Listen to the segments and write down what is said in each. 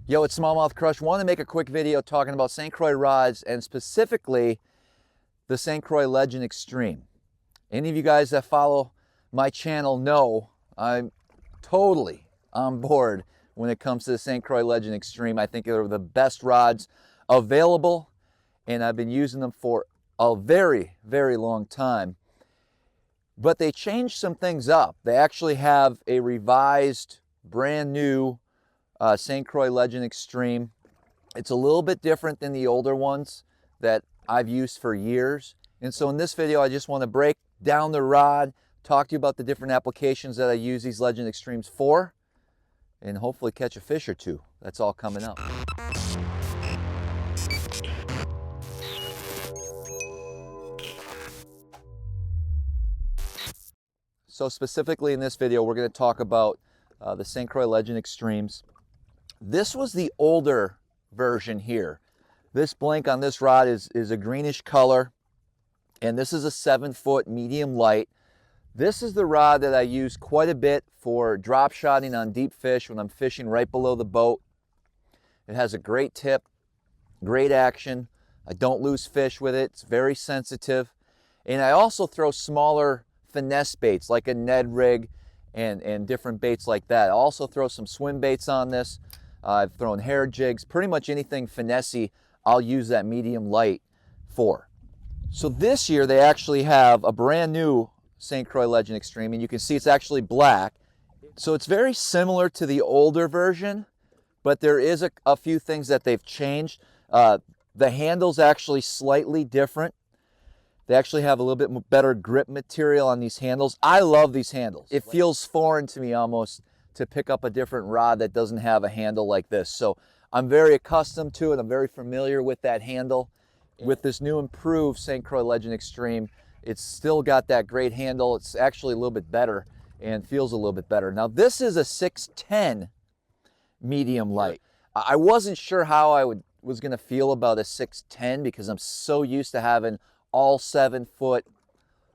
Yo, it's SmallmouthCrush. Want to make a quick video talking about St Croix Rods and specifically the St Croix Legend Xtreme. Any of you guys that follow my channel know I'm totally on board when it comes to the St Croix Legend Xtreme. I think they're the best rods available, and I've been using them for a very, very long time. But they changed some things up. They actually have a revised, brand new St Croix Legend Xtreme. It's a little bit different than the older ones that I've used for years. And so in this video, I just want to break down the rod, talk to you about the different applications that I use these Legend Xtremes for, and hopefully catch a fish or two. That's all coming up. So specifically in this video, we're going to talk about the St Croix Legend Xtremes. This was the older version here. This blank on this rod is a greenish color, and this is a 7-foot medium light. This is the rod that I use quite a bit for drop shotting on deep fish when I'm fishing right below the boat. It has a great tip, great action. I don't lose fish with it. It's very sensitive. And I also throw smaller finesse baits like a Ned rig and different baits like that. I also throw some swim baits on this. I've thrown hair jigs, pretty much anything finessey, I'll use that medium light for. So this year they actually have a brand new St. Croix Legend Xtreme, and you can see it's actually black. So it's very similar to the older version, but there is a few things that they've changed. The handle's actually slightly different. They actually have a little bit better grip material on these handles. I love these handles. It feels foreign to me almost to pick up a different rod that doesn't have a handle like this. So I'm very accustomed to it. I'm very familiar with that handle. With this new improved St. Croix Legend Xtreme, it's still got that great handle. It's actually a little bit better and feels a little bit better. Now this is a 610 medium light. I wasn't sure how I was gonna feel about a 610 because I'm so used to having all 7-foot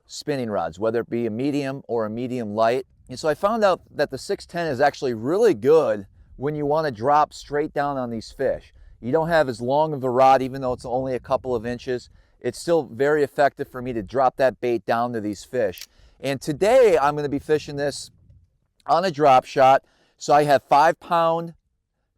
spinning rods, whether it be a medium or a medium light. And so I found out that the 610 is actually really good when you want to drop straight down on these fish. You don't have as long of a rod, even though it's only a couple of inches. It's still very effective for me to drop that bait down to these fish. And today I'm going to be fishing this on a drop shot. So I have 5-pound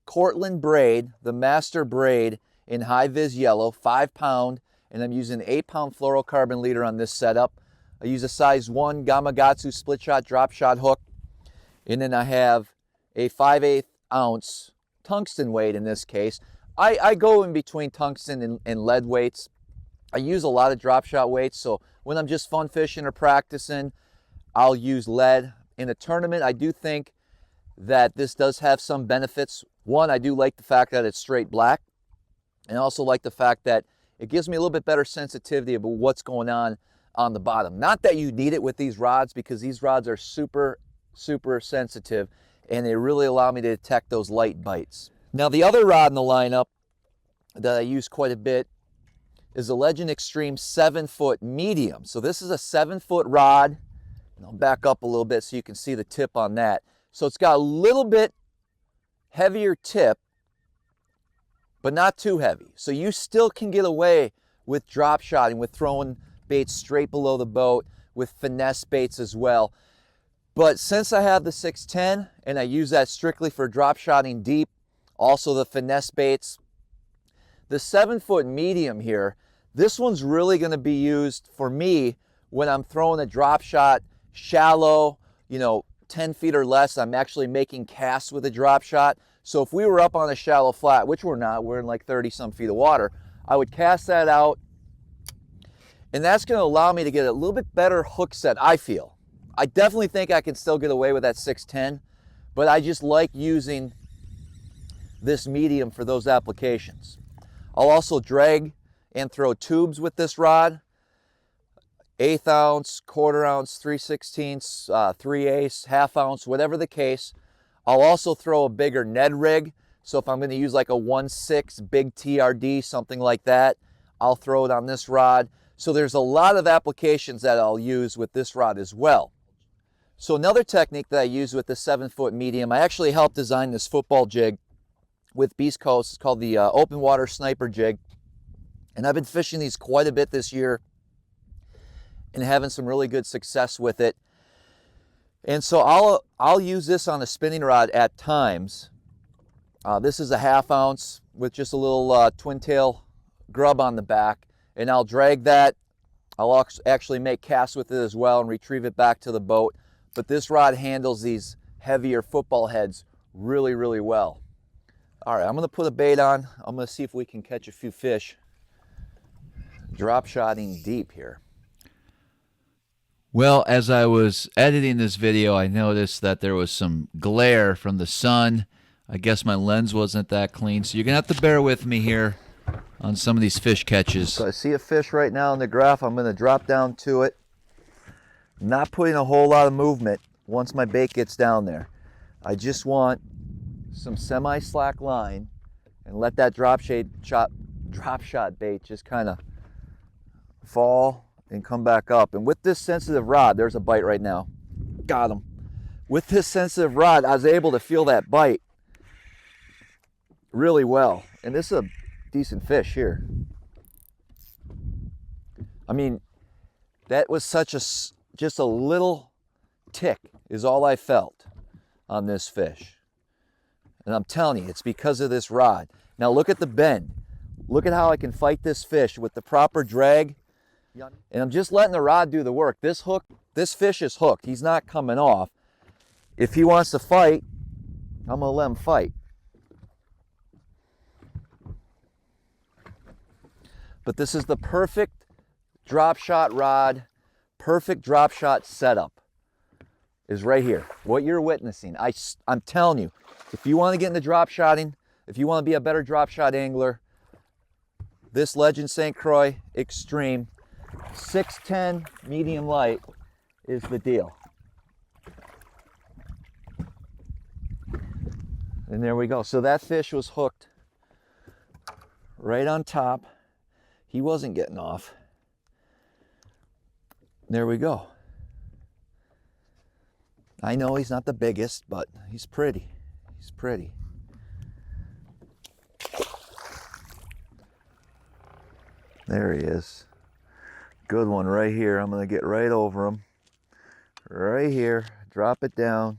Cortland braid, the master braid in high vis yellow, 5-pound, and I'm using an 8-pound fluorocarbon leader on this setup. I use a size 1 Gamakatsu split shot drop shot hook, and then I have a 5/8 ounce tungsten weight in this case. I go in between tungsten and lead weights. I use a lot of drop shot weights, so when I'm just fun fishing or practicing, I'll use lead. In a tournament, I do think that this does have some benefits. One, I do like the fact that it's straight black, and I also like the fact that it gives me a little bit better sensitivity about what's going on the bottom. Not that you need it with these rods, because these rods are super, super sensitive, and they really allow me to detect those light bites. Now the other rod in the lineup that I use quite a bit is the Legend Xtreme 7-foot medium. So this is a 7-foot rod, and I'll back up a little bit so you can see the tip on that. So it's got a little bit heavier tip, but not too heavy. So you still can get away with drop shotting, with throwing baits straight below the boat, with finesse baits as well. But since I have the 610 and I use that strictly for drop shotting deep, also the finesse baits, the 7-foot medium here, this one's really going to be used for me when I'm throwing a drop shot shallow, 10 feet or less. I'm actually making casts with a drop shot. So if we were up on a shallow flat, which we're not, we're in like 30-some feet of water, I would cast that out, and that's going to allow me to get a little bit better hook set, I feel. I definitely think I can still get away with that 610, but I just like using this medium for those applications. I'll also drag and throw tubes with this rod, 1/8 ounce, 1/4 ounce, 3/16, 3/8, 1/2 ounce, whatever the case. I'll also throw a bigger Ned rig. So if I'm going to use like a 1/6 big TRD, something like that, I'll throw it on this rod. So there's a lot of applications that I'll use with this rod as well. So another technique that I use with the 7-foot medium, I actually helped design this football jig with Beast Coast. It's called the open water sniper jig. And I've been fishing these quite a bit this year and having some really good success with it. And so I'll use this on a spinning rod at times. This is a 1/2 ounce with just a little twin tail grub on the back, and I'll drag that. I'll actually make casts with it as well and retrieve it back to the boat. But this rod handles these heavier football heads really, really well. All right, I'm gonna put a bait on. I'm gonna see if we can catch a few fish. Drop shotting deep here. Well, as I was editing this video, I noticed that there was some glare from the sun. I guess my lens wasn't that clean, so you're gonna have to bear with me here on some of these fish catches. So I see a fish right now in the graph. I'm gonna drop down to it. Not putting a whole lot of movement once my bait gets down there. I just want some semi-slack line and let that drop shot bait just kind of fall and come back up. And with this sensitive rod, there's a bite right now. Got him. With this sensitive rod, I was able to feel that bite really well. And this is a decent fish here. I mean, that was just a little tick is all I felt on this fish. And I'm telling you, it's because of this rod. Now look at the bend. Look at how I can fight this fish with the proper drag. And I'm just letting the rod do the work. This fish is hooked. He's not coming off. If he wants to fight, I'm gonna let him fight. But this is the perfect drop shot rod, perfect drop shot setup is right here. What you're witnessing, I'm telling you, if you want to get into drop shotting, if you want to be a better drop shot angler, this Legend St Croix Xtreme 610 medium light is the deal. And there we go. So that fish was hooked right on top. He wasn't getting off. There we go. I know he's not the biggest, but he's pretty. He's pretty. There he is. Good one right here. I'm going to get right over him. Right here. Drop it down.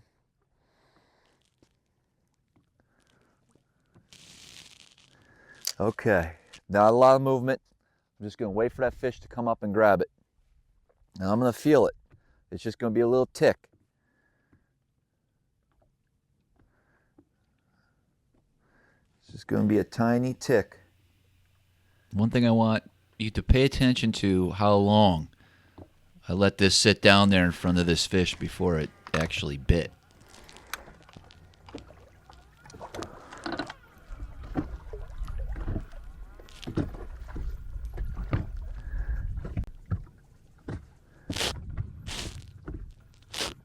Okay. Not a lot of movement. I'm just going to wait for that fish to come up and grab it. And I'm going to feel it. It's just going to be a little tick. It's just going to be a tiny tick. One thing I want you to pay attention to how long I let this sit down there in front of this fish before it actually bit.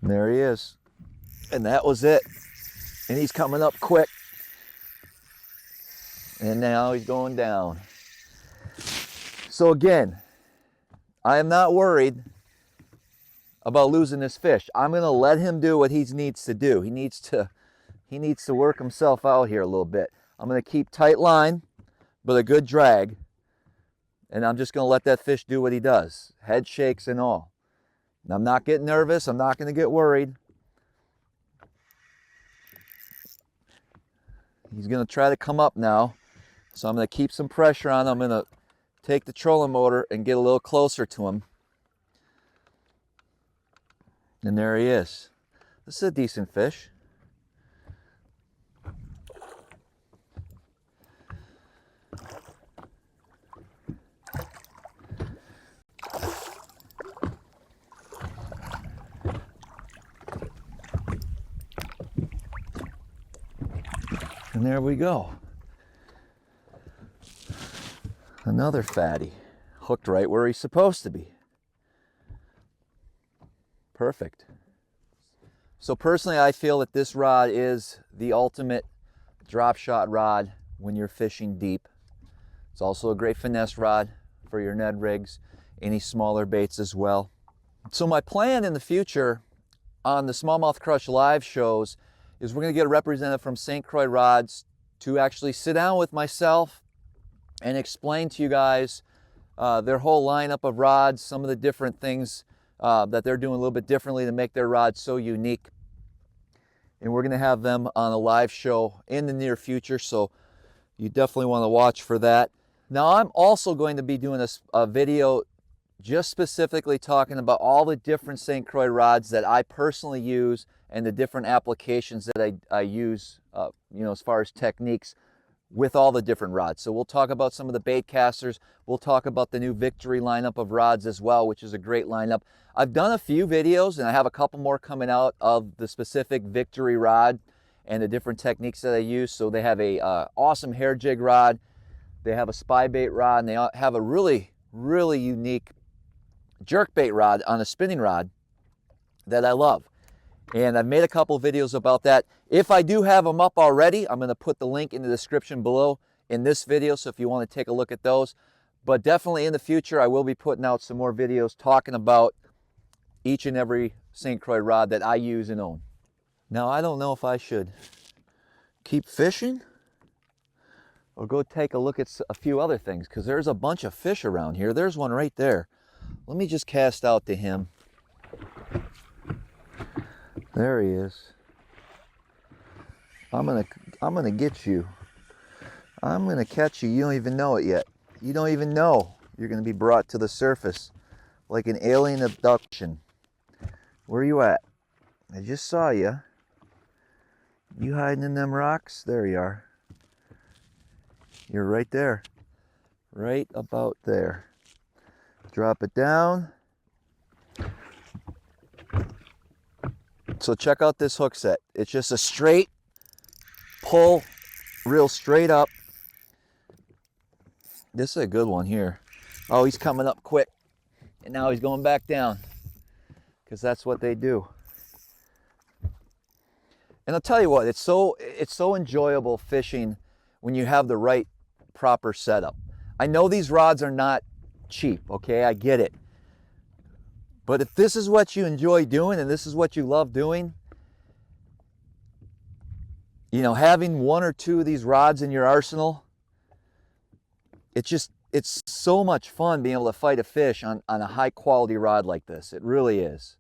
There he is. And that was it. And he's coming up quick. And now he's going down. So again, I am not worried about losing this fish. I'm going to let him do what he needs to do. He needs to work himself out here a little bit. I'm going to keep tight line, but a good drag. And I'm just going to let that fish do what he does. Head shakes and all. And I'm not getting nervous. I'm not going to get worried. He's going to try to come up now. So I'm going to keep some pressure on him. I'm going to take the trolling motor and get a little closer to him. And there he is. This is a decent fish. And there we go. Another fatty, hooked right where he's supposed to be. Perfect. So personally, I feel that this rod is the ultimate drop shot rod when you're fishing deep. It's also a great finesse rod for your Ned rigs, any smaller baits as well. So my plan in the future on the Smallmouth Crush live shows is we're going to get a representative from St Croix Rods to actually sit down with myself and explain to you guys their whole lineup of rods, some of the different things that they're doing a little bit differently to make their rods so unique. And we're going to have them on a live show in the near future, so you definitely want to watch for that. Now, I'm also going to be doing a video just specifically talking about all the different St. Croix rods that I personally use and the different applications that I use, you know, as far as techniques with all the different rods. So we'll talk about some of the bait casters. We'll talk about the new Victory lineup of rods as well, which is a great lineup. I've done a few videos, and I have a couple more coming out of the specific Victory rod and the different techniques that I use. So they have a awesome hair jig rod, they have a spy bait rod, and they have a really, really unique jerk bait rod on a spinning rod that I love. And I've made a couple videos about that. If I do have them up already, I'm going to put the link in the description below in this video, so if you want to take a look at those. But definitely in the future, I will be putting out some more videos talking about each and every St. Croix rod that I use and own. Now, I don't know if I should keep fishing or go take a look at a few other things, because there's a bunch of fish around here. There's one right there. Let me just cast out to him. There he is. I'm gonna get you. I'm gonna catch you. You don't even know it yet. You don't even know you're gonna be brought to the surface like an alien abduction. Where are you at? I just saw you. You hiding in them rocks? There you are. You're right there. Right about there. Drop it down. So check out this hook set. It's just a straight pull, real straight up. This is a good one here. Oh, he's coming up quick. And now he's going back down, because that's what they do. And I'll tell you what, it's so enjoyable fishing when you have the right proper setup. I know these rods are not cheap, okay? I get it. But if this is what you enjoy doing and this is what you love doing, you know, having one or two of these rods in your arsenal, it's so much fun being able to fight a fish on a high quality rod like this. It really is.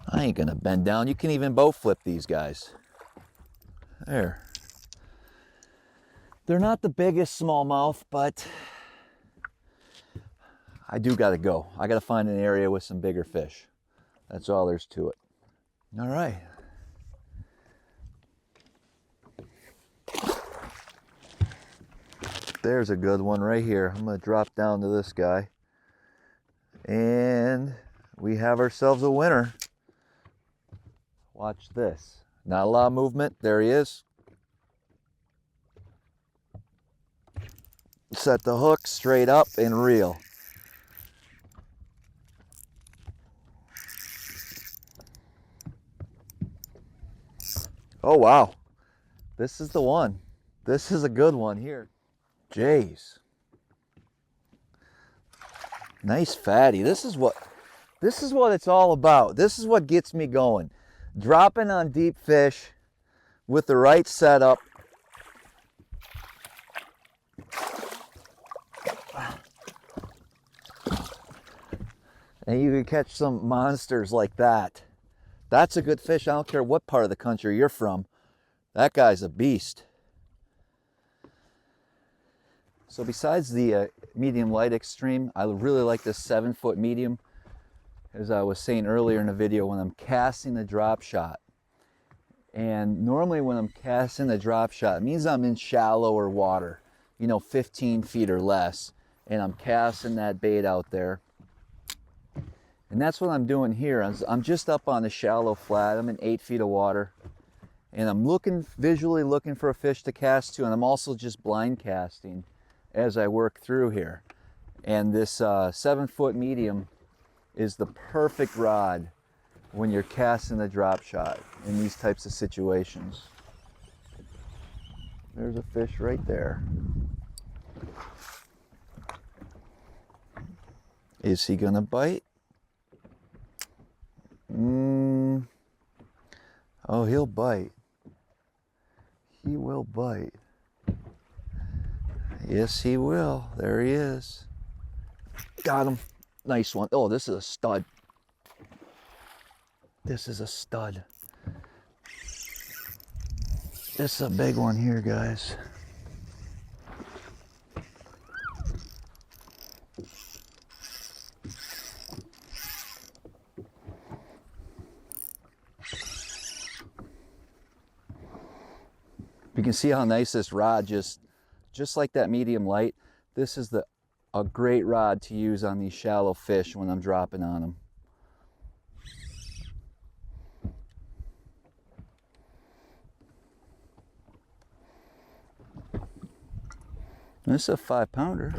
I ain't gonna bend down. You can even bow flip these guys. There. They're not the biggest smallmouth, but I do gotta go. I gotta find an area with some bigger fish. That's all there's to it. All right. There's a good one right here. I'm gonna drop down to this guy. And we have ourselves a winner. Watch this. Not a lot of movement. There he is. Set the hook straight up and reel. Oh wow, this is the one. This is a good one here. Jeez. Nice fatty. This is what it's all about. This is what gets me going. Dropping on deep fish with the right setup. And you can catch some monsters like that. That's a good fish. I don't care what part of the country you're from. That guy's a beast. So besides the medium light extreme, I really like this 7-foot medium. As I was saying earlier in the video, when I'm casting the drop shot. And normally when I'm casting the drop shot, it means I'm in shallower water, you know, 15 feet or less. And I'm casting that bait out there. And that's what I'm doing here. I'm just up on the shallow flat. I'm in 8 feet of water. And I'm visually looking for a fish to cast to. And I'm also just blind casting as I work through here. And this 7-foot medium is the perfect rod when you're casting the drop shot in these types of situations. There's a fish right there. Is he gonna bite? Oh, he'll bite. He will bite. Yes, he will. There he is. Got him. Nice one. Oh, this is a stud. This is a stud. This is a big one here, guys. You can see how nice this rod, just like that medium light. This is a great rod to use on these shallow fish when I'm dropping on them. This is a 5-pounder.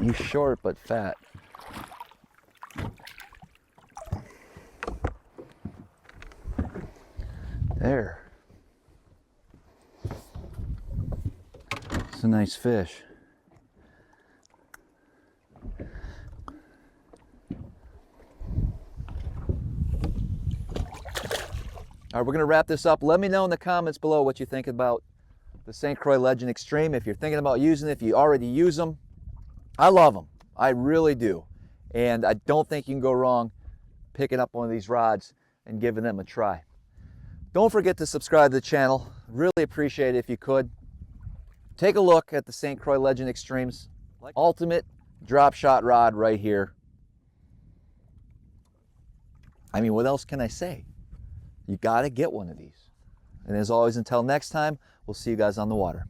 He's short but fat. There. It's a nice fish. All right, we're going to wrap this up. Let me know in the comments below what you think about the St. Croix Legend Xtreme. If you're thinking about using it, if you already use them, I love them. I really do. And I don't think you can go wrong picking up one of these rods and giving them a try. Don't forget to subscribe to the channel. Really appreciate it if you could. Take a look at the St. Croix Legend Xtreme's ultimate drop shot rod right here. I mean, what else can I say? You gotta get one of these. And as always, until next time, we'll see you guys on the water.